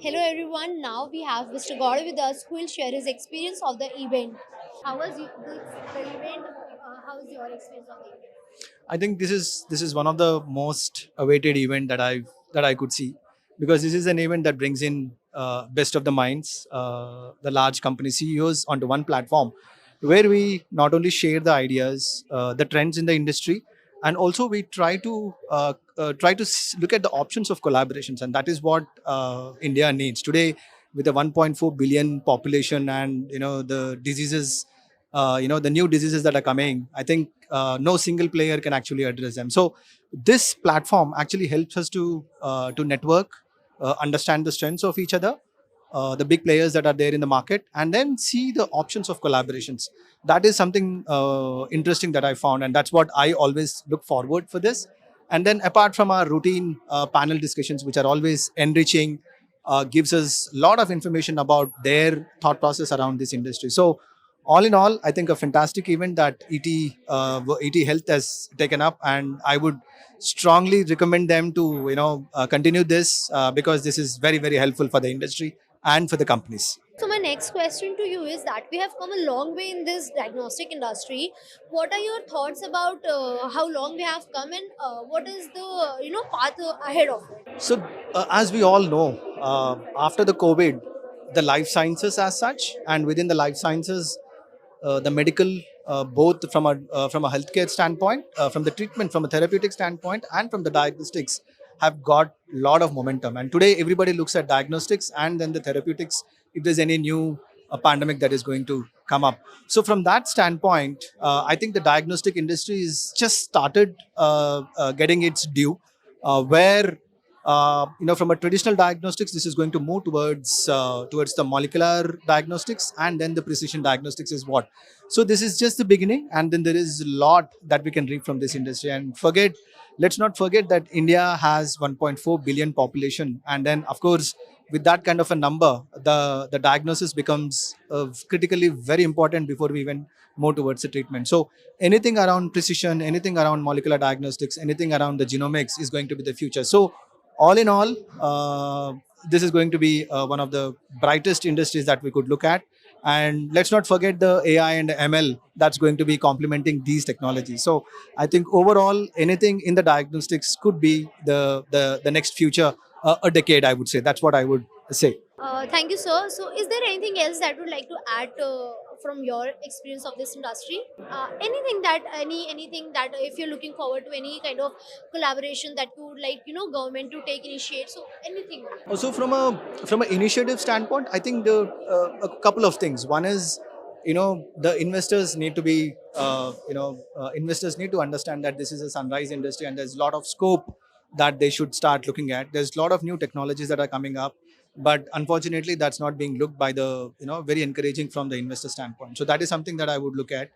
Hello everyone. Now we have Mr. Gaurav with us who will share his experience of the event. How was the event? How was your experience of the event? I think this is one of the most awaited event that I could see, because this is an event that brings in best of the minds, the large company CEOs onto one platform, where we not only share the ideas, the trends in the industry, and also we try to look at the options of collaborations, and that is what India needs today with a 1.4 billion population, and the diseases, the new diseases that are coming. I think no single player can actually address them. So this platform actually helps us to network, understand the strengths of each other, the big players that are there in the market, and then see the options of collaborations. That is something interesting that I found, and that's what I always look forward for this. And then apart from our routine panel discussions, which are always enriching, gives us a lot of information about their thought process around this industry. So all in all, I think a fantastic event that ET Health has taken up, and I would strongly recommend them to continue this, because this is very very helpful for the industry and for the companies. So my next question to you is that we have come a long way in this diagnostic industry. What are your thoughts about how long we have come and what is the path ahead of it? So, as we all know, after the COVID, the life sciences as such, and within the life sciences, the medical, both from a healthcare standpoint, from the treatment, from a therapeutic standpoint, and from the diagnostics, have got a lot of momentum. And today, everybody looks at diagnostics and then the therapeutics if there's any new pandemic that is going to come up. So, from that standpoint, I think the diagnostic industry is just started getting its due, where from a traditional diagnostics, this is going to move towards the molecular diagnostics, and then the precision diagnostics is what. So this is just the beginning, and then there is a lot that we can reap from this industry. And let's not forget that India has 1.4 billion population, and then of course with that kind of a number, the diagnosis becomes critically very important before we even move towards the treatment. So anything around precision, anything around molecular diagnostics, anything around the genomics is going to be the future. So all in all, this is going to be one of the brightest industries that we could look at. And let's not forget the AI and ML that's going to be complementing these technologies. So I think overall, anything in the diagnostics could be the next future, a decade, I would say. That's what I would say. Thank you, sir. So, is there anything else that would like to add from your experience of this industry? Anything that if you're looking forward to any kind of collaboration that you would like, government to take initiate. So, anything. Also, from an initiative standpoint, I think a couple of things. One is, the investors need to be, investors need to understand that this is a sunrise industry, and there's a lot of scope that they should start looking at. There's a lot of new technologies that are coming up, but unfortunately, that's not being looked by the, very encouraging from the investor standpoint. So that is something that I would look at.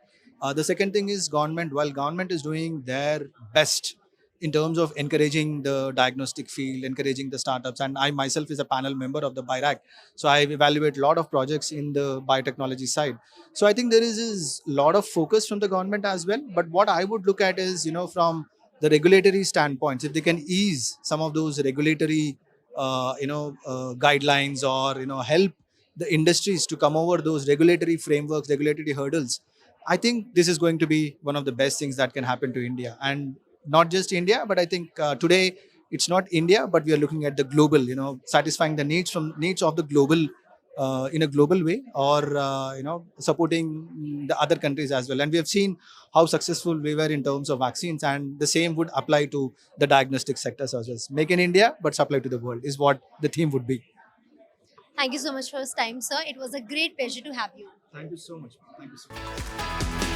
The second thing is government. While government is doing their best in terms of encouraging the diagnostic field, encouraging the startups. And I myself is a panel member of the BIRAC. So I evaluate a lot of projects in the biotechnology side. So I think there is a lot of focus from the government as well. But what I would look at is, from the regulatory standpoints, if they can ease some of those regulatory, guidelines, or, help the industries to come over those regulatory frameworks, regulatory hurdles, I think this is going to be one of the best things that can happen to India. And not just India, but I think today it's not India, but we are looking at the global, satisfying the needs of the global, in a global way, or supporting the other countries as well. And we have seen how successful we were in terms of vaccines, and the same would apply to the diagnostic sectors as well. Make in India, but supply to the world is what the theme would be. Thank you so much for your time, sir. It was a great pleasure to have you. Thank you so much. Thank you so much.